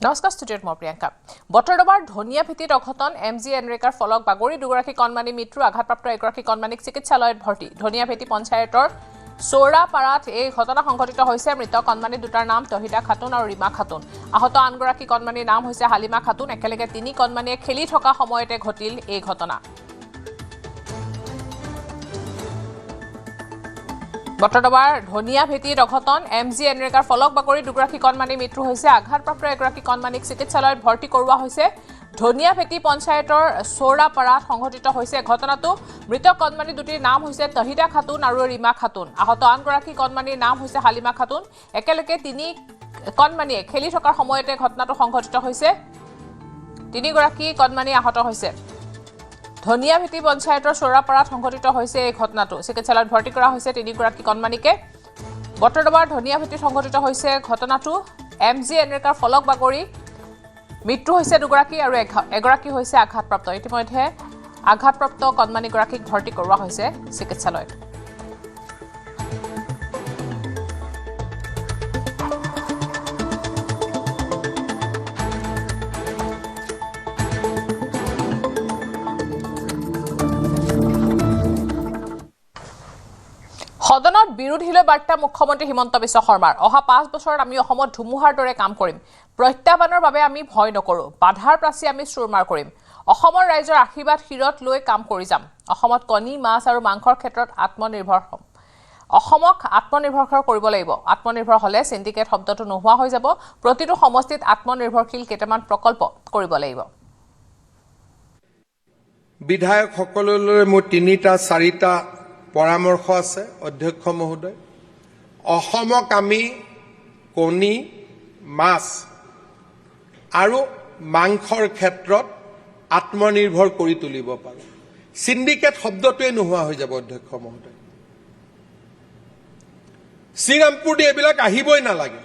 নমস্কাৰ ষ্টুডিঅ'ত মই প্ৰিয়ংকা বটৰডবাৰ ধনিয়া ভিত্তিত অঘটন এমজি এনৰেকাৰ ফলক বাগৰি দুগৰাকী কণমানি মৃত্যু আঘাতপ্ৰাপ্ত এগৰাকী কণমানিক চিকিৎসালয়ত ভৰ্তি ধনিয়া ভেটি পঞ্চায়তৰ চৌৰাপাৰাত এই ঘটনা সংঘটিত হৈছে মৃত কণমানি দুটাৰ নাম তহিদা খাতুন আৰু ৰীমা খাতুন আহত আনগৰাকী কণমানিৰ নাম হৈছে হালিমা খাতুন একেলগে তিনি কণমানিয়ে খেলি থকা সময়তে ঘটিল এই ঘটনা বটৰডবাৰ ধনিয়া ভেটিত অঘটন এমজি এনৰেকাৰ ফলক বাগৰি দুগৰাকী কণমানি মৃত্যু হৈছে আঘাতপ্ৰাপ্ত এগৰাকী কণমানিক চিকিৎসালয়ত ভৰ্তি কৰোৱা হৈছে ধনিয়া ভেটি পঞ্চায়তৰ চৌৰাপাৰাত সংঘটিত হৈছে ঘটনাটো মৃত কণমানি দুটিৰ নাম হৈছে তহিদা খাতুন আৰু ৰীমা খাতুন আহত আনগৰাকী কণমানিৰ নাম হৈছে হালিমা খাতুন একেলগে তিনি কণমানিয়ে খেলি থকাৰ সময়তে ঘটনাটো সংঘটিত হৈছে তিনিগৰাকী কণমানি আহত হৈছে ধনিয়া ভেটি পঞ্চায়তৰ চৌৰাপাৰাত সংঘটিত হৈছে এই ঘটনাটো চিকিৎসালয়ত ভৰ্তি কৰা হৈছে তিনিগৰাকী কণমানিকে বটৰডবাৰ ধনিয়া ভেটিত সংঘটিত হৈছে ঘটনাটো এমজি এনৰেকাৰ ফলক বাগৰি মৃত্যু হৈছে দুগৰাকী আৰু এগৰাকী হৈছে আঘাতপ্ৰাপ্ত ইতিমধ্যে আঘাতপ্ৰাপ্ত কণমানিগৰাকীক ভৰ্তি কৰোৱা হৈছে চিকিৎসালয়ত সদনত বিৰোধীলৈ বাৰ্তা মুখ্যমন্ত্ৰী হিমন্ত বিশ্ব শৰ্মাৰ অহা 5 বছৰত আমি অসমত ধুমুহাৰ দৰে কাম কৰিম প্ৰত্যাহ্বানৰ বাবে আমি ভয় নকৰো বাধাৰ প্ৰাচী আমি চুৰমাৰ কৰিম অসমৰ ৰাইজৰ আশীৰ্বাদ শিৰত লৈ কাম কৰি যাম অসমত কণী মাছ আৰু মাংসৰ ক্ষেত্ৰত আত্মনিৰ্ভৰ হ'ম অসমক আত্মনিৰ্ভৰশীল কৰিব লাগিব আত্মনিৰ্ভৰ হলে সিন্ডিকেট শব্দটো নোহোৱা হৈ যাব প্ৰতিটো সমষ্টিত আত্মনিৰ্ভৰশীল কেইটামান প্ৰকল্প কৰিব লাগিব বিধায়ক সকললৈ মোৰ 3টা 4টা পৰামৰ্শ আছে অধ্যক্ষ মহোদয় অসমক আমি কণী মাছ আৰু মাংসৰ ক্ষেত্ৰত আত্মনিৰ্ভৰ কৰি তুলিব পাৰোঁ সিন্ডিকেট শব্দটোৱে নোহোৱা হৈ যাব অধ্যক্ষ মহোদয় শ্ৰীৰামপুৰ দি এইবিলাক আহিবই নালাগে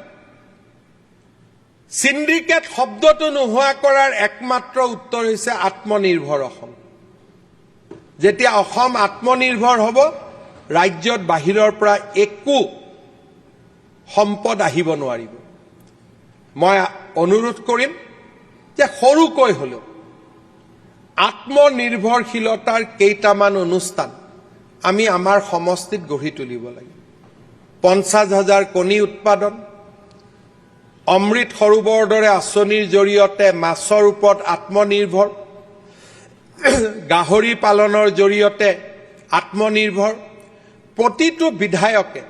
সিন্ডিকেট শব্দটো নোহোৱা কৰাৰ একমাত্ৰ উত্তৰ হৈছে আত্মনিৰ্ভৰ অসম যেতিয়া অসম আত্মনিৰ্ভৰ হ'ব ৰাজ্যত বাহিৰৰ পৰা একো সম্পদ আহিব নোৱাৰিব মই অনুৰোধ কৰিম যে সৰুকৈ হলেও আত্মনিৰ্ভৰশীলতাৰ কেইটামান অনুষ্ঠান আমি আমাৰ সমষ্টিত গঢ়ি তুলিব লাগে 50,000 কণী উৎপাদন অমৃত সৰোবৰ দৰে আঁচনিৰ জৰিয়তে মাছৰ ওপৰত আত্মনিৰ্ভৰ গাহৰি পালনৰ জৰিয়তে আত্মনিৰ্ভৰ প্ৰতিটো বিধায়কে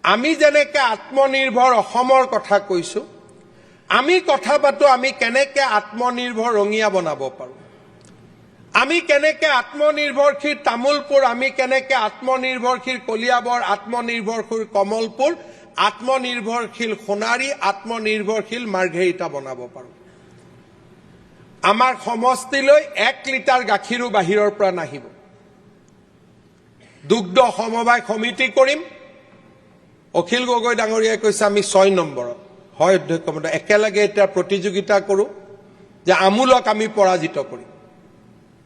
আমি যেনেকৈ আত্মনিৰ্ভৰ অসমৰ কথা কৈছো আমি কথা পাতো আমি কেনেকৈ আত্মনিৰ্ভৰ ৰঙিয়া বনাব পাৰো আমি কেনেকৈ আত্মনিৰ্ভৰশীল তামুলপুৰ আমি কেনেকৈ আত্মনিৰ্ভৰশীল কলিয়াবৰ আত্মনিৰ্ভৰশীল কমলপুৰ আত্মনিৰ্ভৰশীল সোণাৰী আত্মনিৰ্ভৰশীল মাৰ্ঘেৰিটা বনাব পাৰো আমাৰ সমষ্টিলৈ 1 লিটাৰ গাখীৰো বাহিৰৰ পৰা নাহিব দুগ্ধ সমবায় সমিতি কৰিম অখিল গগৈ ডাঙৰীয়াই কৈছে আমি 6 নম্বৰত হয় অধ্যক্ষ মহোদয় একেলগে এটা প্ৰতিযোগিতা কৰো যে আমুলক আমি পৰাজিত কৰিম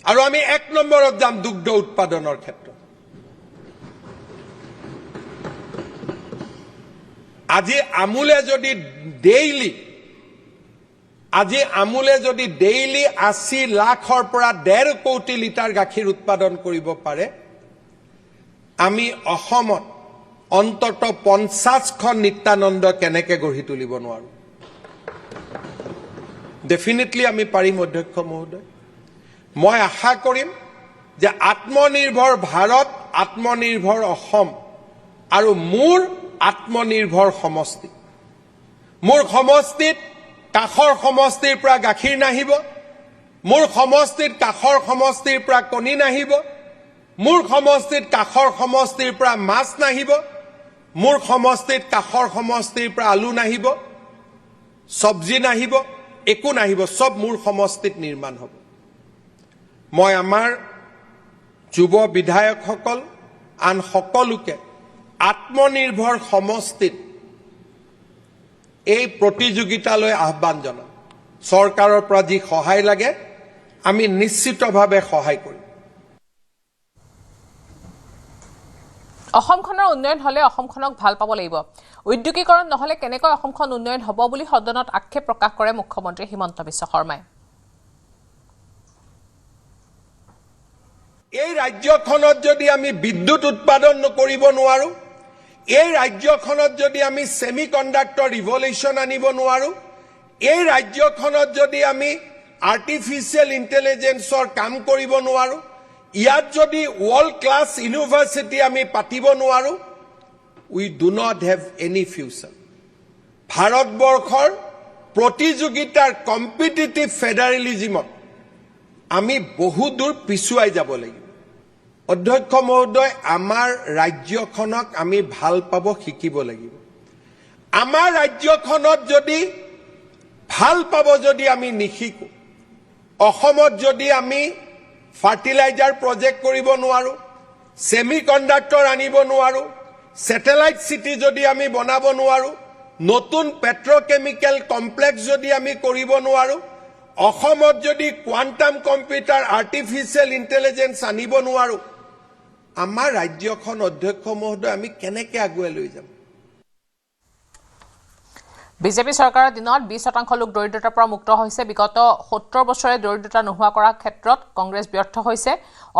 আৰু আমি 1 নম্বৰত যাম দুগ্ধ উৎপাদনৰ ক্ষেত্ৰত আজি আমুলে যদি ডেইলি 80 লাখৰ পৰা 1.5 কোটি লিটাৰ গাখীৰ উৎপাদন কৰিব পাৰে আমি অসমত অন্তত 50খন নিত্যানন্দ কেনেকৈ গঢ়ি তুলিব নোৱাৰো ডেফিনেটলি আমি পাৰিম অধ্যক্ষ মহোদয় মই আশা কৰিম যে আত্মনিৰ্ভৰ ভাৰত আত্মনিৰ্ভৰ অসম আৰু মোৰ আত্মনিৰ্ভৰ সমষ্টি মোৰ সমষ্টিত কাখৰ সমষ্টিৰ পৰা গাখীৰ নাহিব মোৰ সমষ্টিত কাখৰ সমষ্টিৰ পৰা কণী নাহিব মোৰ সমষ্টিত কাখৰ সমষ্টিৰ পৰা মাছ নাহিব মোৰ সমষ্টিত কাখৰ সমষ্টিৰ পৰা আলু নাহিব সবজি নাহিব একো নাহিব সব মোৰ সমষ্টিত নিৰ্মাণ হ'ব মই আমাৰ যুৱ বিধায়কসকল আন সকলোকে আত্মনিৰ্ভৰ সমষ্টিত এই প্ৰতিযোগিতালৈ আহ্বান জনাম চৰকাৰৰ পৰা যি সহায় লাগে আমি নিশ্চিতভাৱে সহায় কৰিম অসমখনৰ উন্নয়ন হলে অসমখনক ভাল পাব লাগিব উদ্যোগীকৰণ নহলে কেনেকৈ অসমখন উন্নয়ন হ'ব বুলি সদনত আক্ষেপ প্ৰকাশ কৰে মুখ্যমন্ত্ৰী হিমন্ত বিশ্ব শৰ্মাই এই ৰাজ্যখনত যদি আমি বিদ্যুৎ উৎপাদন কৰিব নোৱাৰো এই ৰাজ্যখনত যদি আমি সেমিকন্ডাক্টৰ ৰিভলিউচন আনিব নোৱাৰো এই ৰাজ্যখনত যদি আমি আৰ্টিফিশিয়াল ইন্টেলিজেন্সৰ কাম কৰিব নোৱাৰো ইয়াত যদি ওয়াৰ্ল্ড ক্লাস ইউনিভাৰ্সিটি আমি পাতিব নোৱাৰো we do not have any future ভাৰতবৰ্ষৰ প্ৰতিযোগিতাৰ কম্পিটিটিভ ফেডাৰেলিজমত আমি বহু দূৰ পিছুৱাই যাব লাগিব অধ্যক্ষ মহোদয় আমাৰ ৰাজ্যখনক আমি ভাল পাব শিকিব লাগিব আমাৰ ৰাজ্যখনত যদি ভাল পাব যদি আমি নিশিকো অসমত যদি আমি ফাৰ্টিলাইজাৰ প্ৰজেক্ট কৰিব নোৱাৰো সেমিকন্ডাক্টৰ আনিব নোৱাৰো স্যাটেলাইট সিটি যদি আমি বনাব নোৱাৰো নতুন পেট্ৰোকেমিক্যাল কমপ্লেক্স যদি আমি কৰিব নোৱাৰো অসমত যদি কোয়ান্টাম কম্পিউটাৰ আৰ্টিফিশিয়াল ইন্টেলিজেন্স আনিব নোৱাৰো আমাৰ ৰাজ্যখন অধ্যক্ষ মহোদয় আমি কেনেকৈ আগুৱাই লৈ যাম বিজেপি চৰকাৰৰ দিনত 20% লোক দৰিদ্ৰতাৰ পৰা মুক্ত হৈছে বিগত 70 বছৰে দৰিদ্ৰতা নোহোৱা কৰাৰ ক্ষেত্ৰত কংগ্ৰেছ ব্যৰ্থ হৈছে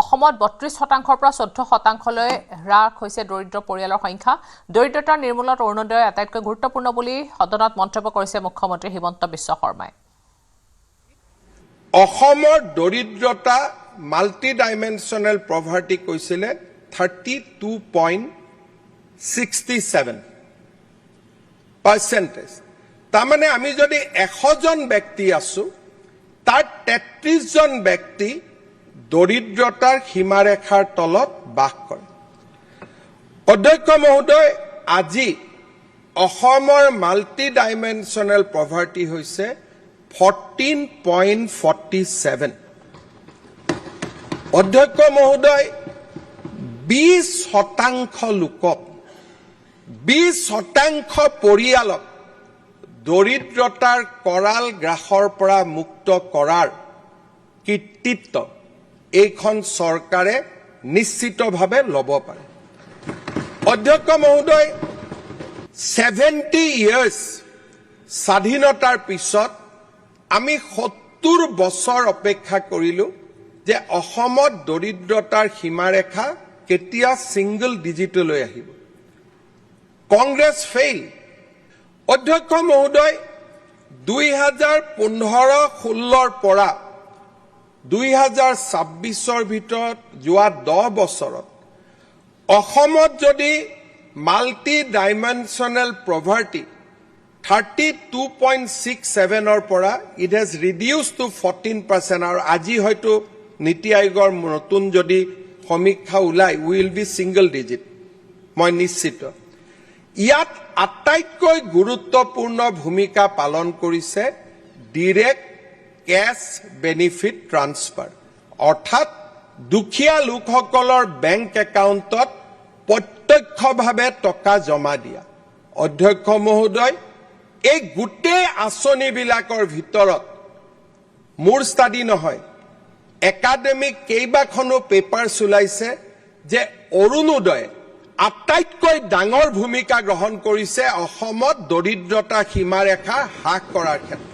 অসমত 32% পৰা 14% লৈ হ্ৰাস হৈছে দৰিদ্ৰ পৰিয়ালৰ সংখ্যা দৰিদ্ৰতা নিৰ্মূলত অৰুণোদয় আটাইতকৈ গুৰুত্বপূৰ্ণ বুলি সদনত মন্তব্য কৰিছে মুখ্যমন্ত্ৰী হিমন্ত বিশ্ব শৰ্মাই অসমৰ দৰিদ্ৰতা মাল্টি ডাইমেনশনাল পভাৰ্টি কৈছিলে 32.67% তাৰমানে আমি যদি 100 জন ব্যক্তি আছো তাৰ 33 জন ব্যক্তি দৰিদ্ৰতাৰ সীমাৰেখাৰ তলত বাস কৰে অধ্যক্ষ মহোদয় আজি অসমৰ মাল্টি ডাইমেনশনাল পভাৰ্টি হৈছে 14.47 অধ্যক্ষ মহোদয় 20% লোকক 20% পৰিয়ালক দৰিদ্ৰতাৰ কৰাল গ্ৰাসৰ পৰা মুক্ত কৰাৰ কৃতিত্ব এইখন চৰকাৰে নিশ্চিতভাৱে ল'ব পাৰে অধ্যক্ষ মহোদয় 70 ইয়াৰ্স স্বাধীনতাৰ পিছত আমি 70 বছৰ অপেক্ষা কৰিলো যে অসমত দৰিদ্ৰতাৰ সীমাৰেখা কেতিয়া সিঙ্গল ডিজিটলৈ আহিব কংগ্ৰেছ ফেইল অধ্যক্ষ মহোদয় 2015-16 পৰা 2026 ভিতৰত যোৱা 10 বছৰত অসমত যদি মাল্টি ডাইমেনশনাল পভাৰ্টি 32.67 পৰা ইট হ্যাজ ৰিডিউসড টু 14% আৰু আজি হয়তো নীতি আয়োগৰ নতুন যদি সমীক্ষা ওলাই উইল বি সিঙ্গল ডিজিট মই নিশ্চিত ইয়াত আটাইতকৈ গুৰুত্বপূৰ্ণ ভূমিকা পালন কৰিছে ডাইৰেক্ট ক্যাশ বেনিফিট ট্ৰান্সফাৰ অৰ্থাৎ দুখীয়া লোকসকলৰ বেংক একাউণ্টত প্ৰত্যক্ষভাৱে টকা জমা দিয়া অধ্যক্ষ মহোদয় এই গোটেই আঁচনিবিলাকৰ ভিতৰত মোৰ ষ্টাডি নহয় একাডেমিক কেইবাখনো পেপাৰ ওলাইছে যে অৰুণোদয় আটাইতকৈ ডাঙৰ ভূমিকা গ্ৰহণ কৰিছে অসমত দৰিদ্ৰতা সীমাৰেখা হ্ৰাস কৰাৰ ক্ষেত্ৰত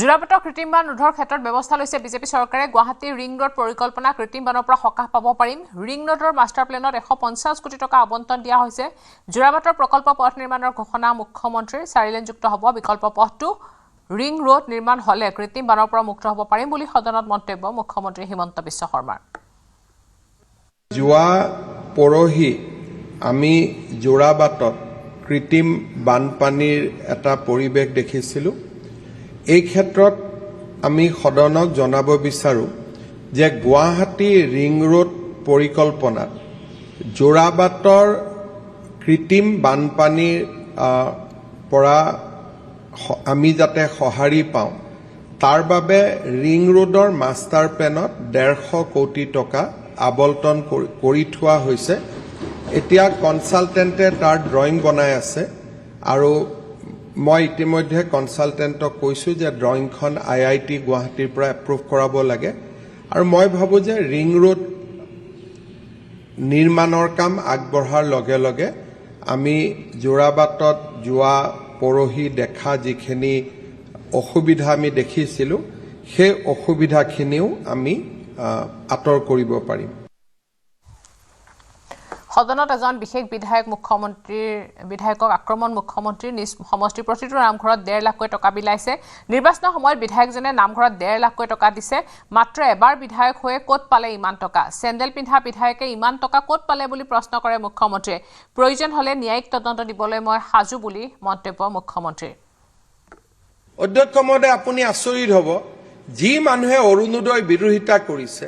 জোৰাবাটৰ কৃত্ৰিম বান ৰোধৰ ক্ষেত্ৰত ব্যৱস্থা লৈছে বিজেপি চৰকাৰে গুৱাহাটী ৰিং ৰোড পৰিকল্পনা কৃত্ৰিম বানৰ পৰা সকাহ পাব পাৰিম ৰিং ৰোডৰ মাষ্টাৰ প্লেনত 150 কোটি টকা আবণ্টন দিয়া হৈছে জোৰাবাটৰ প্ৰকল্প পথ নিৰ্মাণৰ ঘোষণা মুখ্যমন্ত্ৰীৰ 4 লেনযুক্ত হ'ব বিকল্প পথটো ৰিং ৰোড নিৰ্মাণ হলে কৃত্ৰিম বানৰ পৰা মুক্ত হ'ব পাৰিম বুলি সদনত মন্তব্য মুখ্যমন্ত্ৰী হিমন্ত বিশ্ব শৰ্মাৰ যোৱা পৰহি আমি জোৰাবাটত কৃত্ৰিম বানপানীৰ এটা পৰিৱেশ দেখিছিলো এই ক্ষেত্ৰত আমি সদনক জনাব বিচাৰো যে গুৱাহাটী ৰিং ৰোড পৰিকল্পনাত জোৰাবাটৰ কৃত্ৰিম বানপানীৰ পৰা আমি যাতে সহাৰি পাওঁ তাৰ বাবে ৰিং ৰোডৰ মাষ্টাৰ প্লেনত 150 কোটি টকা আবণ্টন কৰি থোৱা হৈছে এতিয়া কনসালটেন্টে তাৰ ড্ৰয়িং বনাই আছে আৰু মই ইতিমধ্যে কনসালটেন্টক কৈছো যে ড্ৰয়িংখন আইআইটি গুৱাহাটীৰ পৰা এপ্ৰুভ কৰাব লাগে আৰু মই ভাবো যে ৰিং ৰোড 2025 চনৰ ভিতৰত আমি 150 কোটি টকা আবণ্টন কৰি থোৱা হৈছে এতিয়া কনসালটেন্টে তাৰ ড্ৰয়িং বনাই আছে আৰু মই ইতিমধ্যে কনসালটেন্টক কৈছো যে ড্ৰয়িংখন আইআইটি গুৱাহাটীৰ পৰা এপ্ৰুভ কৰাব লাগে আৰু মই ভাবো যে ৰিং ৰোড নিৰ্মাণৰ কাম আগবঢ়াৰ লগে লগে আমি যোৰাবাটত যোৱা পৰহি দেখা যিখিনি অসুবিধা আমি দেখিছিলোঁ সেই অসুবিধাখিনিও আমি আঁতৰ কৰিব পাৰিম। সদনত এজন বিশেষ বিধায়কক আক্ৰমণ মুখ্যমন্ত্ৰীৰ নিজ সমষ্টিৰ প্ৰতিটো নামঘৰত 1.5 লাখকৈ টকা বিলাইছে। নিৰ্বাচনৰ সময়ত বিধায়কজনে নামঘৰত 1.5 লাখকৈ টকা দিছে। মাত্ৰ এবাৰ বিধায়ক হৈ ক'ত পালে ইমান টকা? চেণ্ডেল পিন্ধা বিধায়কে ইমান টকা ক'ত পালে বুলি প্ৰশ্ন কৰে মুখ্যমন্ত্ৰীয়ে। প্ৰয়োজন হ'লে ন্যায়িক তদন্ত দিবলৈ মই সাজু বুলি মন্তব্য মুখ্যমন্ত্ৰীৰ। অধ্যক্ষ মহোদয়, আপুনি আচৰিত হ'ব, যি মানুহে অৰুণোদয় বিৰোধিতা কৰিছে,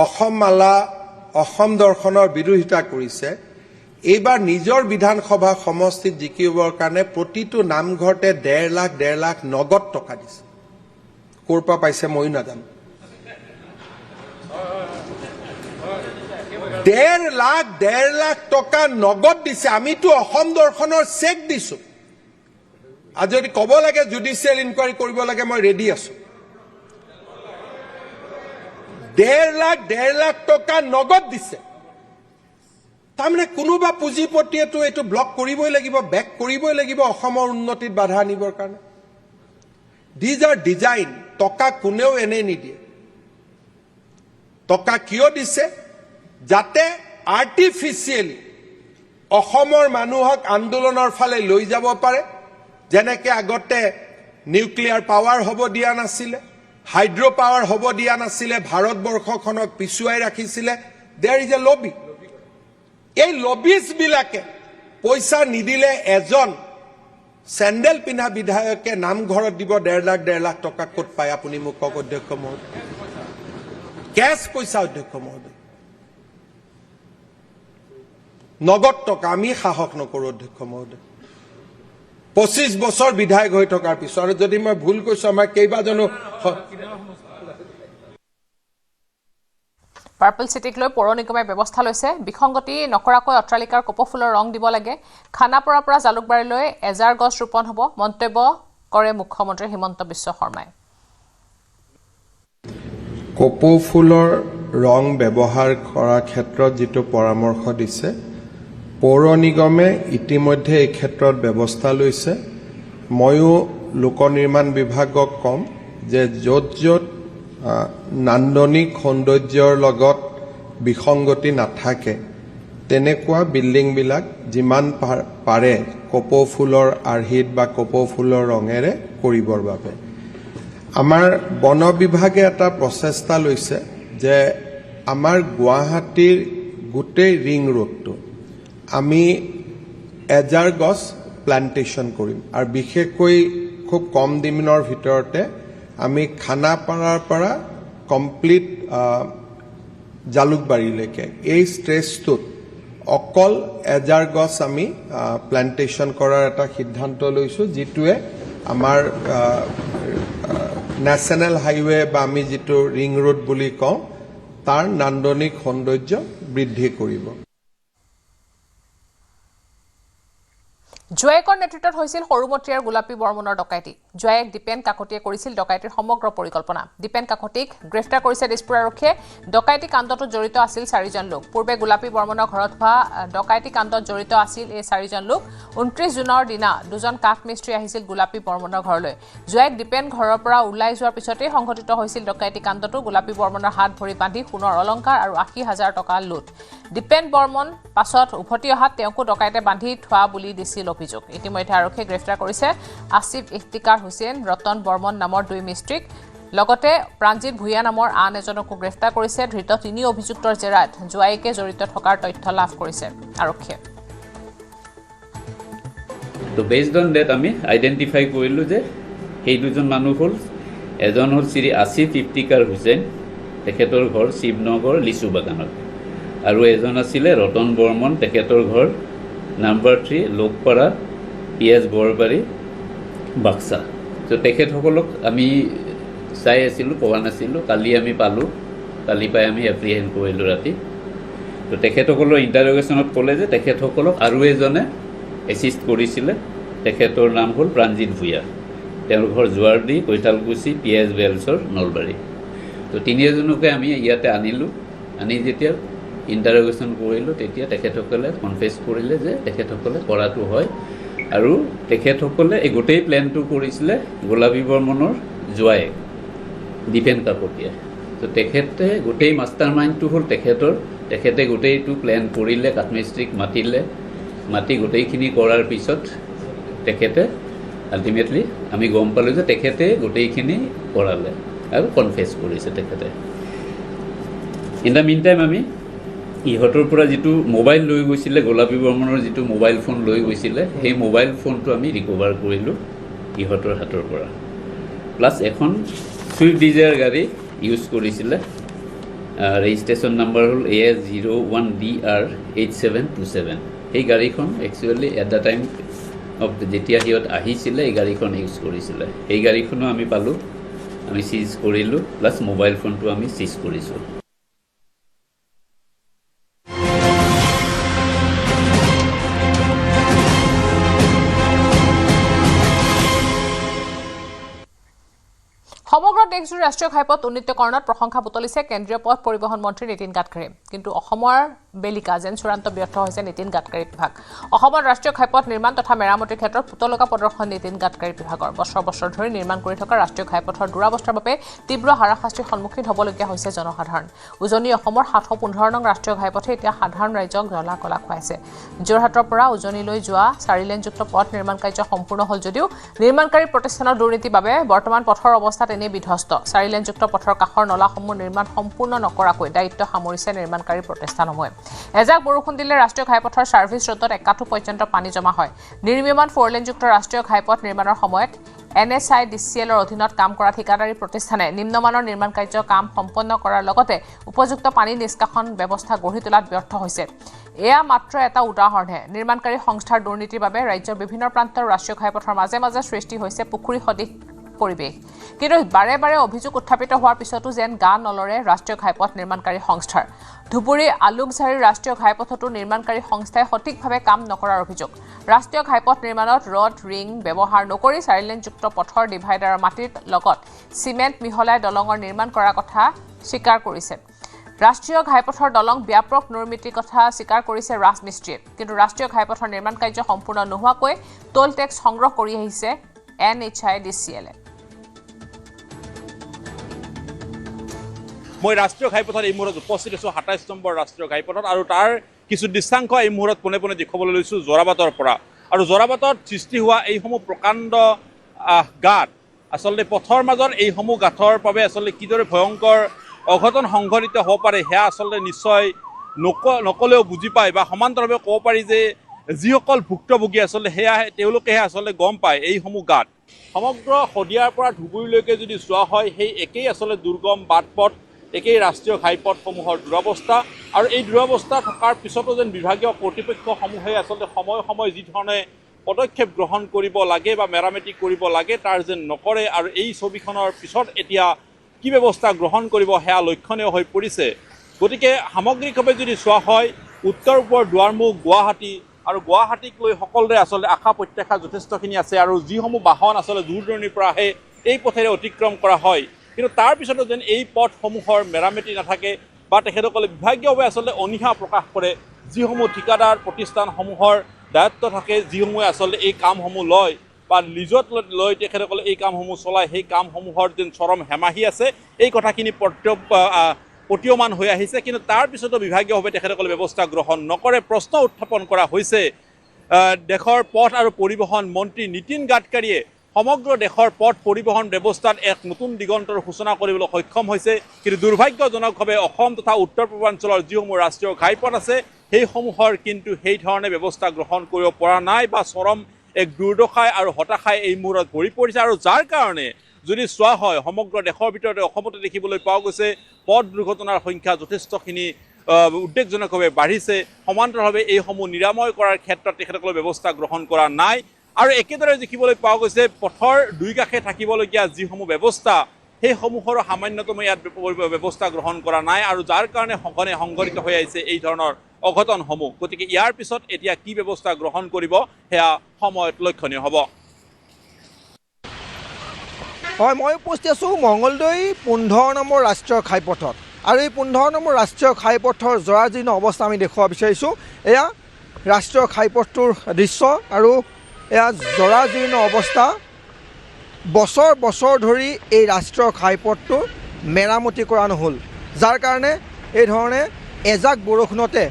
অসম মালা অসম দৰ্শনৰ বিৰোধিতা কৰিছে, এইবাৰ নিজৰ বিধানসভা সমষ্টিত জিকিবৰ কাৰণে প্ৰতিটো নামঘৰতে 1.5 লাখ নগদ টকা দিছে। ক'ৰ পৰা পাইছে ময়ো নাজানো। 1.5 লাখ টকা নগদ দিছে। আমিতো অসম দৰ্শনৰ চেক দিছো। আৰু যদি ক'ব লাগে জুডিচিয়েল ইনকুৱাৰী কৰিব লাগে, মই ৰেডি আছো। 1.5 লাখ টকা নগদ দিছে। তাৰমানে কোনোবা পুঁজিপতিয়েতো এইটো ব্লক কৰিবই লাগিব, বেক কৰিবই লাগিব অসমৰ উন্নতিত বাধা আনিবৰ কাৰণে। These are design. টকা কোনেও এনে নিদিয়ে। টকা কিয় দিছে? যাতে আৰ্টিফিচিয়েলি অসমৰ মানুহক আন্দোলনৰ ফালে লৈ যাব পাৰে। যেনেকে আগতে নিউক্লিয়াৰ পাৱাৰ হ'ব দিয়া নাছিলে, হাইড্ৰ পাৱাৰ হ'ব দিয়া নাছিলে, ভাৰতবৰ্ষখনক পিছুৱাই ৰাখিছিলে। দেয়াৰ ইজ এ লবি। এই লবিজবিলাকে পইচা নিদিলে এজন চেণ্ডেল পিন্ধা বিধায়কে নামঘৰত দিব 1.5 লাখ টকা ক'ত পায় আপুনি মোক কওক অধ্যক্ষ মহোদয়। কেছ পইচা অধ্যক্ষ মহোদয়, নগদ টকা। আমি সাহস নকৰোঁ অধ্যক্ষ মহোদয়। 25 বছৰ বিধায়ক হৈ থকাৰ পিছত, আৰু যদি মই ভুল কৈছো আমাৰ কেইবাজনো পাৰ্পল চিটিক লৈ পৌৰ নিগমে ব্যৱস্থা লৈছে। বিসংগতি নকৰাকৈ অট্টালিকাৰ কপৌফুলৰ ৰং দিব লাগে। খানাপাৰাৰ পৰা জালুকবাৰীলৈ 1000 গছ ৰোপণ হ'ব, মন্তব্য কৰে মুখ্যমন্ত্ৰী হিমন্ত বিশ্ব শৰ্মাই। কপৌফুলৰ ৰং ব্যৱহাৰ কৰাৰ ক্ষেত্ৰত যিটো পৰামৰ্শ দিছে, পৌৰ নিগমে ইতিমধ্যে এই ক্ষেত্ৰত ব্যৱস্থা লৈছে। ময়ো লোক নিৰ্মাণ বিভাগক ক'ম যে য'ত য'ত নান্দনিক সৌন্দৰ্যৰ লগত বিসংগতি নাথাকে তেনেকুৱা বিল্ডিংবিলাক যিমান পাৰে কপৌফুলৰ আৰ্হিত বা কপৌফুলৰ ৰঙেৰে কৰিবৰ বাবে আমাৰ বন বিভাগে এটা প্ৰচেষ্টা লৈছে যে আমাৰ গুৱাহাটীৰ গোটেই ৰিং ৰোডটো আমি 1000 গছ প্লান্টেশ্যন কৰিম। আৰু বিশেষকৈ খুব কম দিনৰ ভিতৰতে আমি খানাপাৰাৰ পৰা কমপ্লিট জালুকবাৰীলৈকে এই ষ্ট্ৰেচটোত অকল 1000 গছ আমি প্লান্টেশ্যন কৰাৰ এটা সিদ্ধান্ত লৈছোঁ, যিটোৱে আমাৰ নেশ্যনেল হাইৱে বা আমি যিটো ৰিং ৰোড বুলি কওঁ তাৰ নান্দনিক সৌন্দৰ্য বৃদ্ধি কৰিব। জোৱায়েকৰ নেতৃত্বত হৈছিল সৰুমতীয়াৰ গোলাপী বৰ্মনৰ ডকাইতি। জোৱায়েক দীপেন কাকতিয়ে কৰিছিল ডকাইতিৰ সমগ্ৰ পৰিকল্পনা। দীপেন কাকতিক গ্ৰেপ্তাৰ কৰিছে দিছপুৰ আৰক্ষীয়ে। ডকাইতি কাণ্ডত জড়িত আছিল 4জন লোক। পূৰ্বে গোলাপী বৰ্মনৰ ঘৰত হোৱা ডকাইতি কাণ্ডত জড়িত আছিল এই 4জন লোক। 29 জুনৰ দিনা 2জন কাঠ মিস্ত্ৰী আহিছিল গোলাপী বৰ্মনৰ ঘৰলৈ। জোৱায়েক দীপেন ঘৰৰ পৰা ওলাই যোৱাৰ পিছতেই সংঘটিত হৈছিল ডকাইতি কাণ্ডটো। গোলাপী বৰ্মনৰ হাত ভৰি বান্ধি সোণৰ অলংকাৰ আৰু 80,000 টকা লুট। দীপেন বৰ্মন পাছত উভতি অহাত তেওঁকো ডকাইতে বান্ধি থোৱা বুলি দিছিল অভিযোগ। ইতিমধ্যে আৰক্ষীয়ে গ্ৰেপ্তাৰ কৰিছে আসিফ ইফতিকাৰ হুছেইন, ৰতন বৰ্মন নামৰ 2 মিস্ত্ৰীক। লগতে প্ৰাণজিৎ ভূঞা নামৰ আন এজনকো গ্ৰেপ্তাৰ কৰিছে। ধৃত 3 অভিযুক্তৰ জেৰাত জোৱায়েকে জড়িত থকাৰ তথ্য লাভ কৰিছে আৰক্ষীয়ে। তো বেছড অন ডেট আমি আইডেণ্টিফাই কৰিলোঁ যে সেই 2জন মানুহ হ'ল, এজন হ'ল শ্ৰী আসিফ ইফতিকাৰ হুছেইন, তেখেতৰ ঘৰ শিৱনগৰ লিচু বাগানত, আৰু এজন আছিলে ৰতন বৰ্মন, তেখেতৰ ঘৰ নাম্বাৰ 3 লোকপাৰা পিএছ বৰবাৰী বাক্সা। তো তেখেতসকলক আমি চাই আছিলোঁ, পোৱা নাছিলোঁ। কালি আমি পালোঁ, কালি পাই আমি এপ্ৰিহেণ্ড কৰিলোঁ ৰাতি। তো তেখেতসকলৰ ইণ্টাৰগেশ্যনত ক'লে যে তেখেতসকলক আৰু এজনে এছিষ্ট কৰিছিলে। তেখেতৰ নাম হ'ল প্ৰাণজিৎ ভূঞা, তেওঁৰ ঘৰ জোৱাৰডি কৈঠালকুছি পিএছ বেলছৰ নলবাৰী। তো 3জনকে আমি ইয়াতে আনিলোঁ। আনি যেতিয়া ইণ্টাৰগেশ্যন কৰিলোঁ তেতিয়া তেখেতসকলে কনফেছ কৰিলে যে তেখেতসকলে কৰাটো হয় আৰু তেখেতসকলে এই গোটেই প্লেনটো কৰিছিলে গোলাবী বৰ্মনৰ জোৱাই দীপেন কাকতীয়া তো তেখেতে গোটেই মাষ্টাৰ মাইণ্ডটো হ'ল তেখেতে গোটেইটো প্লেন কৰিলে কাঠমিস্ত্ৰীক মাতি গোটেইখিনি কৰাৰ পিছত তেখেতে আল্টিমেটলি আমি গম পালোঁ যে তেখেতে গোটেইখিনি কৰালে আৰু কনফেছ কৰিছে তেখেতে ইন দ্য মিন টাইম আমি ইহঁতৰ পৰা যিটো মোবাইল লৈ গৈছিলে গোলাবী বৰ্মনৰ যিটো মোবাইল ফোন লৈ গৈছিলে সেই মোবাইল ফোনটো আমি ৰিকভাৰ কৰিলোঁ ইহঁতৰ হাতৰ পৰা প্লাছ এখন ছুইফ্ট ডিজায়াৰ গাড়ী ইউজ কৰিছিলে ৰেজিষ্ট্ৰেশ্যন নাম্বাৰ হ'ল AS01DR8727 সেই গাড়ীখন actually at the time of যেতিয়া সিহঁত আহিছিলে এই গাড়ীখন ইউজ কৰিছিলে সেই গাড়ীখনো আমি পালোঁ আমি চিজ কৰিলোঁ প্লাছ মোবাইল ফোনটো আমি চিজ কৰিছোঁ সমগ্ৰ দেশজুৰি ৰাষ্ট্ৰীয় ঘাইপথ উন্নীতকৰণত প্ৰশংসা বুটলিছে কেন্দ্ৰীয় পথ পৰিবহণ মন্ত্ৰী নীতিন গাডকাৰী কিন্তু অসমৰ বেলিকা যেন চূড়ান্ত ব্যৰ্থ হৈছে নীতিন গাডকাৰী বিভাগ অসমত ৰাষ্ট্ৰীয় ঘাইপথ নিৰ্মাণ তথা মেৰামতিৰ ক্ষেত্ৰত পুতলকা প্ৰদৰ্শন নীতিন গাডকাৰী বিভাগৰ বছৰ ধৰি নিৰ্মাণ কৰি থকা ৰাষ্ট্ৰীয় ঘাইপথৰ দুৰাৱস্থাৰ বাবে তীব্ৰ হাৰাশাস্তিৰ সন্মুখীন হ'বলগীয়া হৈছে জনসাধাৰণ উজনি অসমৰ 715 নং ৰাষ্ট্ৰীয় ঘাইপথে এতিয়া সাধাৰণ ৰাইজক জ্বলা কলা খুৱাইছে যোৰহাটৰ পৰা উজনিলৈ যোৱা 4 লেনযুক্ত পথ নিৰ্মাণ কাৰ্য সম্পূৰ্ণ হ'ল যদিও নিৰ্মাণকাৰী প্ৰতিষ্ঠানৰ দুৰ্নীতিৰ বাবে বৰ্তমান পথৰ অৱস্থা বিধ্বস্ত 4 লেনযুক্ত পথৰ কাষৰ নলাসমূহ নিৰ্মাণ সম্পূৰ্ণ নকৰাকৈ দায়িত্ব সামৰিছে নিৰ্মাণকাৰী প্ৰতিষ্ঠানসমূহে এজাক বৰষুণ দিলে ৰাষ্ট্ৰীয় ঘাইপথৰ ছাৰ্ভিচ ৰোডত একাঠু পৰ্যন্ত পানী জমা হয় নিৰ্মীয়মান 4 লেনযুক্ত ৰাষ্ট্ৰীয় ঘাইপথ নিৰ্মাণৰ সময়ত NSIDCLৰ অধীনত কাম কৰা ঠিকাদাৰী প্ৰতিষ্ঠানে নিম্নমানৰ নিৰ্মাণ কাৰ্য কাম সম্পন্ন কৰাৰ লগতে উপযুক্ত পানী নিষ্কাশন ব্যৱস্থা গঢ়ি তোলাত ব্যৰ্থ হৈছে এয়া মাত্ৰ এটা উদাহৰণহে নিৰ্মাণকাৰী সংস্থাৰ দুৰ্নীতিৰ বাবে ৰাজ্যৰ বিভিন্ন প্ৰান্তৰ ৰাষ্ট্ৰীয় ঘাইপথৰ মাজে মাজে সৃষ্টি হৈছে পুখুৰী সদৃশ পৰিৱেশ কিন্তু বাৰে বাৰে অভিযোগ উত্থাপিত হোৱাৰ পিছতো যেন গা নলৰে ৰাষ্ট্ৰীয় ঘাইপথ নিৰ্মাণকাৰী সংস্থাৰ ধুবুৰী আলুকঝাৰীৰ ৰাষ্ট্ৰীয় ঘাইপথতো নিৰ্মাণকাৰী সংস্থাই সঠিকভাৱে কাম নকৰাৰ অভিযোগ ৰাষ্ট্ৰীয় ঘাইপথ নিৰ্মাণত ৰড ৰিং ব্যৱহাৰ নকৰি 4 লেনযুক্ত পথৰ ডিভাইডাৰৰ মাটিৰ লগত চিমেণ্ট মিহলাই দলঙৰ নিৰ্মাণ কৰাৰ কথা স্বীকাৰ কৰিছে ৰাষ্ট্ৰীয় ঘাইপথৰ দলং ব্যাপক নিৰ্মিতিৰ কথা স্বীকাৰ কৰিছে ৰাজমিস্ত্ৰীয়ে কিন্তু ৰাষ্ট্ৰীয় ঘাইপথৰ নিৰ্মাণ কাৰ্য সম্পূৰ্ণ নোহোৱাকৈ টোল টেক্স সংগ্ৰহ কৰি আহিছে NHIDCL মই ৰাষ্ট্ৰীয় ঘাইপথত এই মুহূৰ্তত উপস্থিত আছোঁ 27 নম্বৰ ৰাষ্ট্ৰীয় ঘাইপথত আৰু তাৰ কিছু দৃশ্যাংশ এই মুহূৰ্তত পোনে পোনে দেখুৱাবলৈ লৈছোঁ যোৰাবাটৰ পৰা আৰু যোৰাবাটত সৃষ্টি হোৱা এইসমূহ প্ৰকাণ্ড গাঁত আচলতে পথৰ মাজত এইসমূহ গাঁথৰ বাবে আচলতে কিদৰে ভয়ংকৰ অঘটন সংঘটিত হ'ব পাৰে সেয়া আচলতে নিশ্চয় নকলেও বুজি পায় বা সমান্তৰালভাৱে ক'ব পাৰি যে যিসকল ভুক্তভোগী আচলতে তেওঁলোকেহে আচলতে গম পায় এইসমূহ গাঁত সমগ্ৰ শদিয়াৰ পৰা ধুবুৰীলৈকে যদি চোৱা হয় সেই একেই আচলতে দুৰ্গম বাটপথ একেই ৰাষ্ট্ৰীয় ঘাইপথসমূহৰ দুৰৱস্থা আৰু এই দুৰৱস্থা থকাৰ পিছতো যেন বিভাগীয় কৰ্তৃপক্ষসমূহে আচলতে সময় যি ধৰণে পদক্ষেপ গ্ৰহণ কৰিব লাগে বা মেৰামতি কৰিব লাগে তাৰ যেন নকৰে আৰু এই ছবিখনৰ পিছত এতিয়া কি ব্যৱস্থা গ্ৰহণ কৰিব সেয়া লক্ষণীয় হৈ পৰিছে গতিকে সামগ্ৰিকভাৱে যদি চোৱা হয় উত্তৰ পূবৰ দুৱাৰমুখ গুৱাহাটী আৰু গুৱাহাটীক লৈ সকলোৰে আচলতে আশা প্ৰত্যাশা যথেষ্টখিনি আছে আৰু যিসমূহ বাহন আচলতে দূৰ দূৰণিৰ পৰা আহে এই পথেৰে অতিক্ৰম কৰা হয় কিন্তু তাৰ পিছতো যেন এই পথসমূহৰ মেৰামতি নাথাকে বা তেখেতসকলে বিভাগীয়ভাৱে আচলতে অনীহা প্ৰকাশ কৰে যিসমূহ ঠিকাদাৰ প্ৰতিষ্ঠানসমূহৰ দায়িত্ব থাকে যিসমূহে আচলতে এই কামসমূহ লয় বা লিজত লৈ তেখেতসকলে এই কামসমূহ চলায় সেই কামসমূহৰ যেন চৰম হেমাহি আছে এই কথাখিনি প্ৰতীয়মান হৈ আহিছে কিন্তু তাৰ পিছতো বিভাগীয়ভাৱে তেখেতসকলে ব্যৱস্থা গ্ৰহণ নকৰে প্ৰশ্ন উত্থাপন কৰা হৈছে দেশৰ পথ আৰু পৰিবহণ মন্ত্ৰী নীতিন গাডকাৰীয়ে সমগ্ৰ দেশৰ পথ পৰিবহণ ব্যৱস্থাত এক নতুন দিগন্তৰ সূচনা কৰিবলৈ সক্ষম হৈছে কিন্তু দুৰ্ভাগ্যজনকভাৱে অসম তথা উত্তৰ পূৰ্বাঞ্চলৰ যিসমূহ ৰাষ্ট্ৰীয় ঘাইপথ আছে সেইসমূহৰ কিন্তু সেই ধৰণে ব্যৱস্থা গ্ৰহণ কৰিব পৰা নাই বা চৰম এক দুৰ্দশাই আৰু হতাশাই এই মূৰত ভৰি পৰিছে আৰু যাৰ কাৰণে যদি চোৱা হয় সমগ্ৰ দেশৰ ভিতৰতে অসমতে দেখিবলৈ পোৱা গৈছে পথ দুৰ্ঘটনাৰ সংখ্যা যথেষ্টখিনি উদ্বেগজনকভাৱে বাঢ়িছে সমান্তৰালভাৱে এইসমূহ নিৰাময় কৰাৰ ক্ষেত্ৰত তেখেতসকলে ব্যৱস্থা গ্ৰহণ কৰা নাই আৰু একেদৰে দেখিবলৈ পোৱা গৈছে পথৰ দুই কাষে থাকিবলগীয়া যিসমূহ ব্যৱস্থা সেইসমূহৰো সামান্যতম ইয়াত ব্যৱস্থা গ্ৰহণ কৰা নাই আৰু যাৰ কাৰণে সঘনে সংঘটিত হৈ আহিছে এই ধৰণৰ অঘটনসমূহ গতিকে ইয়াৰ পিছত এতিয়া কি ব্যৱস্থা গ্ৰহণ কৰিব সেয়া সময়ত লক্ষণীয় হ'ব হয় মই উপস্থিত আছোঁ মঙলদৈ 15 নম্বৰ ৰাষ্ট্ৰীয় ঘাইপথত আৰু এই 15 নম্বৰ ৰাষ্ট্ৰীয় ঘাইপথৰ জৰাজীৰ্ণ অৱস্থা আমি দেখুৱাব বিচাৰিছোঁ। এয়া ৰাষ্ট্ৰীয় ঘাইপথটোৰ দৃশ্য আৰু এয়া জৰাজীৰ্ণ অৱস্থা। বছৰ বছৰ ধৰি এই ৰাষ্ট্ৰীয় ঘাইপথটো মেৰামতি কৰা নহ'ল, যাৰ কাৰণে এই ধৰণে এজাক বৰষুণতে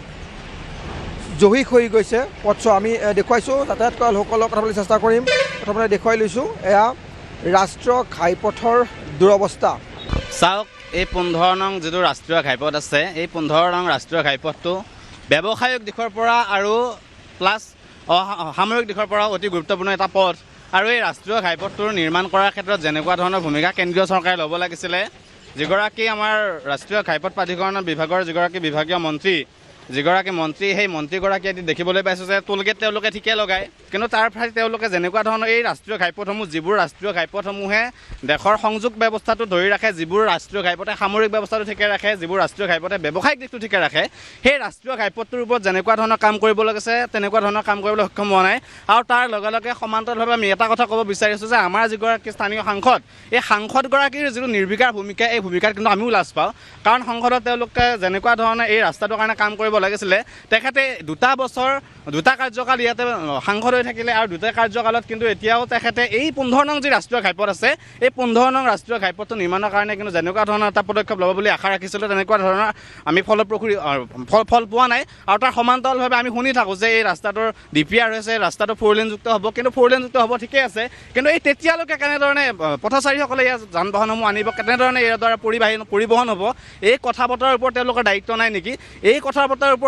জহি হৈ গৈছে পথ। আমি দেখুৱাইছোঁ, যাতায়াত কৰা লোকসকলক কথা পাতিবলৈ চেষ্টা কৰিম। প্ৰথমতে দেখুৱাই লৈছোঁ এয়া ৰাষ্ট্ৰীয় ঘাইপথৰ দুৰৱস্থা। চাওক, এই 15 নং যিটো ৰাষ্ট্ৰীয় ঘাইপথ আছে, এই 15 নং ৰাষ্ট্ৰীয় ঘাইপথটো ব্যৱসায়িক দিশৰ পৰা আৰু প্লাছ সামৰিক দিশৰ পৰা অতি গুৰুত্বপূৰ্ণ এটা পথ। আৰু এই ৰাষ্ট্ৰীয় ঘাইপথটোৰ নিৰ্মাণ কৰাৰ ক্ষেত্ৰত যেনেকুৱা ধৰণৰ ভূমিকা কেন্দ্ৰীয় চৰকাৰে ল'ব লাগিছিলে, যিগৰাকী আমাৰ ৰাষ্ট্ৰীয় ঘাইপথ প্ৰাধিকৰণ বিভাগৰ যিগৰাকী বিভাগীয় মন্ত্ৰী, সেই মন্ত্ৰীগৰাকীয়ে দেখিবলৈ পাইছোঁ যে টোলগেট তেওঁলোকে ঠিকে লগায়, কিন্তু তাৰ ফলত তেওঁলোকে যেনেকুৱা ধৰণৰ এই ৰাষ্ট্ৰীয় ঘাইপথসমূহ, যিবোৰ ৰাষ্ট্ৰীয় ঘাইপথসমূহে দেশৰ সংযোগ ব্যৱস্থাটো ধৰি ৰাখে, যিবোৰ ৰাষ্ট্ৰীয় ঘাইপথে সামৰিক ব্যৱস্থাটো ঠিকে ৰাখে, যিবোৰ ৰাষ্ট্ৰীয় ঘাইপথে ব্যৱসায়িক দিশটো ঠিকে ৰাখে, সেই ৰাষ্ট্ৰীয় ঘাইপথটোৰ ওপৰত যেনেকুৱা ধৰণৰ কাম কৰিব লাগিছে তেনেকুৱা ধৰণৰ কাম কৰিবলৈ সক্ষম হোৱা নাই। আৰু তাৰ লগে লগে সমান্তৰালভাৱে আমি এটা কথা ক'ব বিচাৰিছোঁ যে আমাৰ যিগৰাকী স্থানীয় সাংসদ, এই সাংসদগৰাকীৰ যিটো নিৰ্বিকাৰ ভূমিকা, এই ভূমিকাত কিন্তু আমিও লাজ পাওঁ। কাৰণ সংসদত তেওঁলোকে যেনেকুৱা ধৰণে এই ৰাস্তাটোৰ কাৰণে কাম কৰিব লাগিছিলে, তেখেতে 2 বছৰ 2টা কাৰ্যকাল ইয়াতে সাংসদ হৈ থাকিলে, আৰু 2টা কাৰ্যকালত কিন্তু এতিয়াও তেখেতে এই 15 নং যি ৰাষ্ট্ৰীয় ঘাইপথ আছে, এই 15 নং ৰাষ্ট্ৰীয় ঘাইপথটো নিৰ্মাণৰ কাৰণে কিন্তু যেনেকুৱা ধৰণৰ এটা পদক্ষেপ ল'ব বুলি আশা ৰাখিছিলোঁ, তেনেকুৱা ধৰণৰ আমি ফল পোৱা নাই। আৰু তাৰ সমান্তৰালভাৱে আমি শুনি থাকোঁ যে এই ৰাস্তাটোৰ DPR হৈছে, ৰাস্তাটো 4 লেনযুক্ত হ'ব, কিন্তু 4 লেনযুক্ত হ'ব ঠিকেই আছে, কিন্তু এই তেতিয়ালৈকে কেনেধৰণে পথচাৰীসকলে ইয়াত যান বাহনসমূহ আনিব, কেনেধৰণে ইয়াৰ দ্বাৰা পৰিবহণ হ'ব, এই কথা বতৰাৰ ওপৰত তেওঁলোকৰ দায়িত্ব নাই নেকি? এই কথা বতৰাৰ ওপৰত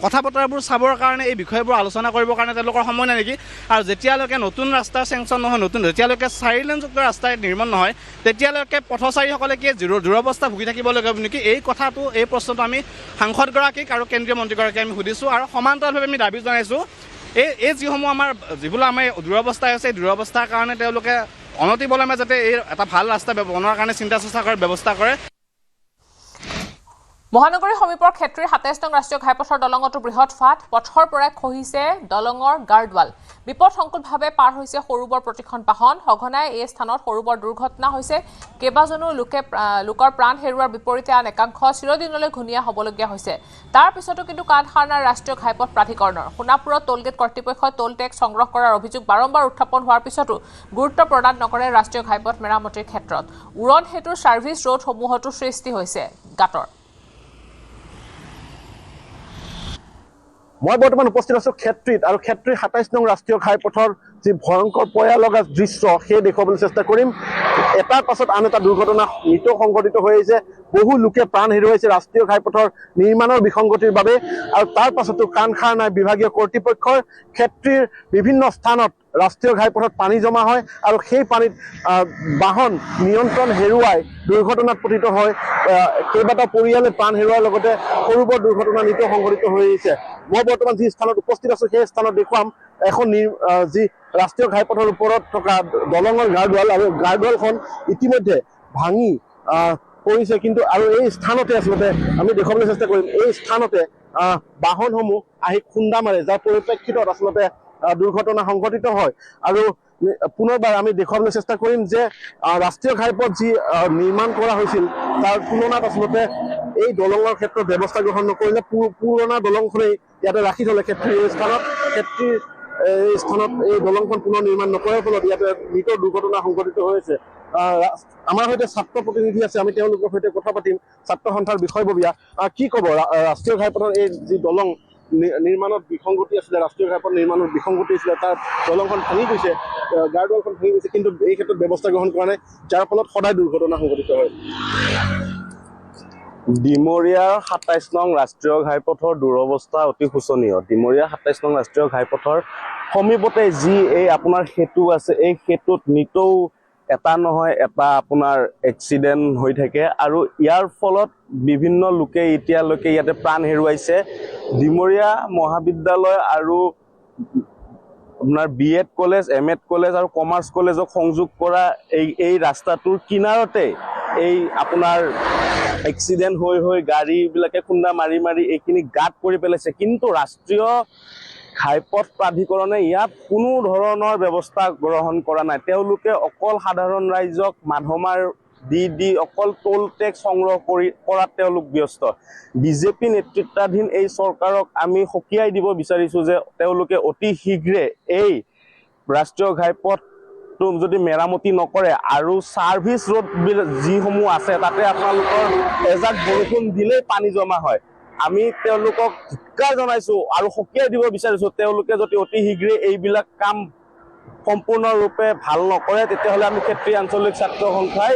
কথা বতৰাবোৰ চাবৰ কাৰণে, এই বিষয়বোৰ আলোচনা কৰিবৰ কাৰণে তেওঁলোকৰ সময় নাই নেকি? আৰু যেতিয়ালৈকে নতুন ৰাস্তা চেংচন নহয়, যেতিয়ালৈকে 4 লেনযুক্ত ৰাস্তা নিৰ্মাণ নহয়, তেতিয়ালৈকে পথচাৰীসকলে কি দুৰৱস্থা ভুগি থাকিব লাগিব নেকি? এই প্ৰশ্নটো আমি সাংসদগৰাকীক আৰু কেন্দ্ৰীয় মন্ত্ৰীগৰাকীক আমি সুধিছোঁ। আৰু সমান্তৰালভাৱে আমি দাবী জনাইছোঁ, এই যিসমূহ আমাৰ দুৰৱস্থা আছে, এই দুৰৱস্থাৰ কাৰণে তেওঁলোকে অনতিপলমে যাতে এই এটা ভাল ৰাস্তা বনোৱাৰ কাৰণে চিন্তা চৰ্চা কৰে, ব্যৱস্থা কৰে। মহানগৰী সমীপৰ ক্ষেত্ৰীৰ 27 নং ৰাষ্ট্ৰীয় ঘাইপথৰ দলঙতো বৃহৎ ফাট, পথৰ পৰাই খহিছে দলঙৰ গাৰ্ডৱাল। বিপদসংকুলভাৱে পাৰ হৈছে সৰুবৰ প্ৰতিখন বাহন। সঘনাই এই স্থানত সৰুবৰ দুৰ্ঘটনা হৈছে। কেইবাজনো লোকৰ প্ৰাণ হেৰুৱাৰ বিপৰীতে আন একাংশ চিৰদিনলৈ ঘূণীয়া হ'বলগীয়া হৈছে। তাৰ পিছতো কিন্তু কাণ সাৰ নাই ৰাষ্ট্ৰীয় ঘাইপথ প্ৰাধিকৰণৰ। সোণাপুৰত টোলগেট কৰ্তৃপক্ষই টোল টেক্স সংগ্ৰহ কৰাৰ অভিযোগ বাৰম্বাৰ উত্থাপন হোৱাৰ পিছতো গুৰুত্ব প্ৰদান নকৰে ৰাষ্ট্ৰীয় ঘাইপথ মেৰামতিৰ ক্ষেত্ৰত। উৰণ সেতুৰ ছাৰ্ভিচ ৰোডসমূহতো সৃষ্টি হৈছে গাঁতৰ। মই বৰ্তমান উপস্থিত আছোঁ ক্ষেত্ৰীত, আৰু ক্ষেত্ৰীৰ 27 নং ৰাষ্ট্ৰীয় ঘাইপথৰ যি ভয়ংকৰ পয়া লগা দৃশ্য, সেই দেখুৱাবলৈ চেষ্টা কৰিম। এটাৰ পাছত আন এটা দুৰ্ঘটনা নিতৌ সংঘটিত হৈ আহিছে। বহু লোকে প্ৰাণ হেৰুৱাইছে ৰাষ্ট্ৰীয় ঘাইপথৰ নিৰ্মাণৰ বিসংগতিৰ বাবে, আৰু তাৰ পাছতো কাণ সাৰ নাই বিভাগীয় কৰ্তৃপক্ষৰ। ক্ষেত্ৰীৰ বিভিন্ন স্থানত ৰাষ্ট্ৰীয় ঘাইপথত পানী জমা হয়, আৰু সেই পানীত বাহন নিয়ন্ত্ৰণ হেৰুৱাই দুৰ্ঘটনাত পতিত হয়। কেইবাটাও পৰিয়ালে প্ৰাণ হেৰুৱাৰ লগতে সৰু বৰ দুৰ্ঘটনা নিতৌ সংঘটিত হৈ আহিছে। মই বৰ্তমান যি স্থানত উপস্থিত আছোঁ, সেই স্থানত দেখুৱাম এখন যি ৰাষ্ট্ৰীয় ঘাইপথৰ ওপৰত থকা দলঙৰ গাৰ্ডৱাল, আৰু গাৰ্ডৱালখন ইতিমধ্যে ভাঙি পৰিছে। কিন্তু আৰু এই স্থানতে আচলতে আমি দেখুৱাবলৈ চেষ্টা কৰিম, এই স্থানতে বাহনসমূহ আহি খুন্দা মাৰে, যাৰ পৰিপ্ৰেক্ষিতত আচলতে দুৰ্ঘটনা সংঘটিত হয়। আৰু পুনৰবাৰ আমি দেখুৱাবলৈ চেষ্টা কৰিম যে ৰাষ্ট্ৰীয় ঘাইপথ যি নিৰ্মাণ কৰা হৈছিল, তাৰ তুলনাত আচলতে এই দলঙৰ ক্ষেত্ৰত ব্যৱস্থা গ্ৰহণ নকৰিলে। পুৰণা দলংখনেই ইয়াতে ৰাখি থলে ক্ষেত্ৰীৰ এই স্থানত এই দলংখন পুনৰ নিৰ্মাণ নকৰাৰ ফলত ইয়াতে নিতৌ দুৰ্ঘটনা সংঘটিত হৈছে। আমাৰ সৈতে ছাত্ৰ প্ৰতিনিধি আছে, আমি তেওঁলোকৰ সৈতে কথা পাতিম। ছাত্ৰ সন্থাৰ বিষয়ববীয়া, কি ক'ব ৰাষ্ট্ৰীয় ঘাইপথৰ এই যি দলং নিৰ্মাণত বিসংগতি আছিলে, ৰাষ্ট্ৰীয় ঘাইপথ নিৰ্মাণত বিসংগতি আছিলে, তাৰ দলংখন ভাঙি গৈছে, গাৰ্ডৱালখন ভাঙি গৈছে, কিন্তু এই ক্ষেত্ৰত ব্যৱস্থা গ্ৰহণ কৰা নাই, যাৰ ফলত সদায় দুৰ্ঘটনা সংঘটিত হয়। ডিমৰীয়াৰ 27 নং ৰাষ্ট্ৰীয় ঘাইপথৰ দুৰৱস্থা অতি শোচনীয়। ডিমৰীয়াৰ 27 নং ৰাষ্ট্ৰীয় ঘাইপথৰ সমীপতে যি এই আপোনাৰ সেতু আছে, এই সেতুত নিতৌ এটা নহয় এটা আপোনাৰ এক্সিডেণ্ট হৈ থাকে, আৰু ইয়াৰ ফলত বিভিন্ন লোকে এতিয়ালৈকে ইয়াতে প্ৰাণ হেৰুৱাইছে। ডিমৰীয়া মহাবিদ্যালয় আৰু আপোনাৰ BEd কলেজ, MEd কলেজ আৰু কমাৰ্চ কলেজক সংযোগ কৰা এই ৰাস্তাটোৰ কিনাৰতে এই আপোনাৰ এক্সিডেণ্ট হৈ গাড়ীবিলাকে খুন্দা মাৰি এইখিনি গাঁত কৰি পেলাইছে। কিন্তু ৰাষ্ট্ৰীয় ঘাইপথ প্ৰাধিকৰণে ইয়াত কোনো ধৰণৰ ব্যৱস্থা গ্ৰহণ কৰা নাই। তেওঁলোকে অকল সাধাৰণ ৰাইজক মাধমাৰ দি অকল টোল টেক্স সংগ্ৰহ কৰাত তেওঁলোক ব্যস্ত। বিজেপি নেতৃত্বাধীন এই চৰকাৰক আমি সকীয়াই দিব বিচাৰিছোঁ যে তেওঁলোকে অতি শীঘ্ৰে এই ৰাষ্ট্ৰীয় ঘাইপথটো যদি মেৰামতি নকৰে আৰু ছাৰ্ভিচ ৰোড যিসমূহ আছে তাতে আপোনালোকৰ এজাক বৰষুণ দিলেই পানী জমা হয়, আমি তেওঁলোকক ধিক্কাৰ জনাইছোঁ আৰু সকীয়াই দিব বিচাৰিছোঁ তেওঁলোকে যদি অতি শীঘ্ৰে এইবিলাক কাম সম্পূৰ্ণৰূপে ভাল নকৰে তেতিয়াহ'লে আমি ক্ষেত্ৰীয় আঞ্চলিক ছাত্ৰ সন্থাই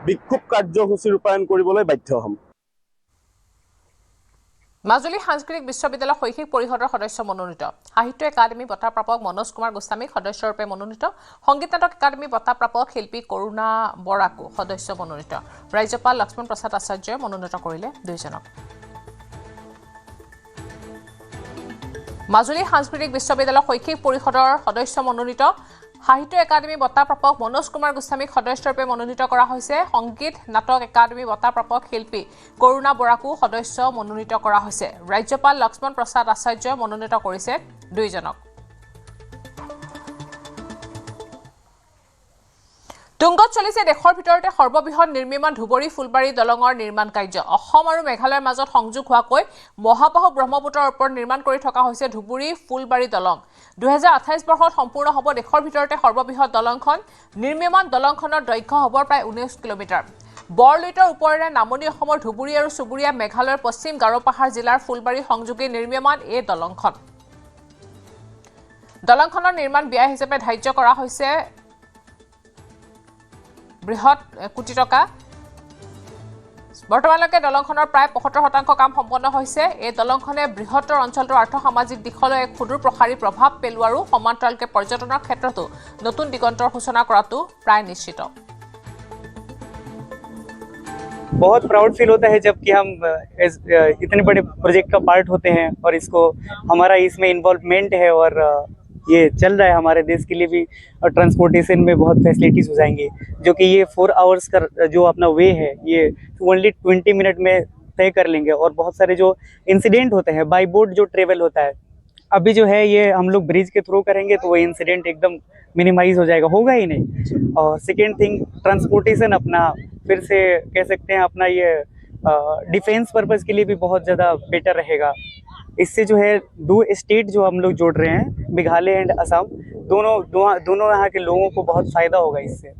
বিক্ষোভ কাৰ্যসূচী ৰূপায়ণ কৰিবলৈ বাধ্য হ'ম। মাজুলী সাংস্কৃতিক বিশ্ববিদ্যালয় শৈক্ষিক পৰিষদৰ সদস্য মনোনীত, সাহিত্য একাডেমী বঁটা প্ৰাপক মনোজ কুমাৰ গোস্বামীক সদস্যৰূপে মনোনীত, সংগীত নাটক একাডেমী বঁটা প্ৰাপক শিল্পী কৰুণা বৰাকো সদস্য মনোনীত, ৰাজ্যপাল লক্ষ্মণ প্ৰসাদ আচাৰ্যই মনোনীত কৰিলে দুয়োজনক। মাজুলী সাংস্কৃতিক বিশ্ববিদ্যালয় শৈক্ষিক পৰিষদৰ সদস্য মনোনীত, সাহিত্য একাডেমী বঁটা প্ৰাপক মনোজ কুমাৰ গোস্বামীক সদস্যৰূপে মনোনীত কৰা হৈছে, সংগীত নাটক একাডেমী বঁটা প্ৰাপক শিল্পী কৰুণা বৰাকো সদস্য মনোনীত কৰা হৈছে, ৰাজ্যপাল লক্ষ্মণ প্ৰসাদ আচাৰ্যই মনোনীত কৰিছে দুয়োজনক। তুংগত চলিছে দেশৰ ভিতৰতে সৰ্ববৃহৎ নিৰ্মীয়মান ধুবুৰী ফুলবাৰী দলঙৰ নিৰ্মাণ কাৰ্য। অসম আৰু মেঘালয়ৰ মাজত সংযোগ হোৱাকৈ মহাবাহু ব্ৰহ্মপুত্ৰৰ ওপৰত নিৰ্মাণ কৰি থকা হৈছে ধুবুৰী ফুলবাৰী দলং। 2028 বৰ্ষত সম্পূৰ্ণ হ'ব দেশৰ ভিতৰতে সৰ্ববৃহৎ দলংখন। নিৰ্মীয়মান দলংখনৰ দৈৰ্ঘ্য হ'ব প্ৰায় 19 কিলোমিটাৰ। বৰলুইতৰ ওপৰেৰে নামনি অসমৰ ধুবুৰী আৰু চুবুৰীয়া মেঘালয়ৰ পশ্চিম গাৰো পাহাৰ জিলাৰ ফুলবাৰী সংযোগী নিৰ্মীয়মান এই দলংখন। দলংখনৰ নিৰ্মাণ ব্যয় হিচাপে ধাৰ্য কৰা হৈছে বৃহৎ কোটি টকা। বৰ্তমানলৈকে দলংখনৰ প্ৰায় 75% কাম সম্পন্ন হৈছে। এই দলংখনে বৃহত্তৰ অঞ্চলটোৰ আৰ্থ-সামাজিক দিশলৈ এক সুদূৰ প্ৰসাৰী প্ৰভাৱ পেলোৱাৰো সমান্তৰালকে পৰ্যটনৰ ক্ষেত্ৰতো নতুন দিগন্তৰ সূচনা কৰাটো প্ৰায় নিশ্চিত। बहुत प्राउड फील होता है जबकि हम इतने बड़े प्रोजेक्ट का पार्ट होते हैं और इसको हमारा इसमें इन्वॉल्वमेंट है और ये चल रहा है हमारे देश के लिए भी। और ट्रांसपोर्टेशन में बहुत फैसिलिटीज़ हो जाएंगी, जो कि ये 4 आवर्स का जो अपना वे है ये ओनली 20 मिनट में तय कर लेंगे। और बहुत सारे जो इंसिडेंट होते हैं बाई बोट जो ट्रेवल होता है, अभी जो है ये हम लोग ब्रिज के थ्रू करेंगे तो वो इंसिडेंट एकदम मिनिमाइज हो जाएगा, होगा ही नहीं। और सेकेंड थिंग ट्रांसपोर्टेशन अपना फिर से कह सकते हैं अपना ये डिफेंस पर्पज़ के लिए भी बहुत ज़्यादा बेटर रहेगा। इससे जो है 2 स्टेट जो हम लोग जोड़ रहे हैं मेघालय एंड असम, दोनों यहाँ के लोगों को बहुत फ़ायदा होगा इससे।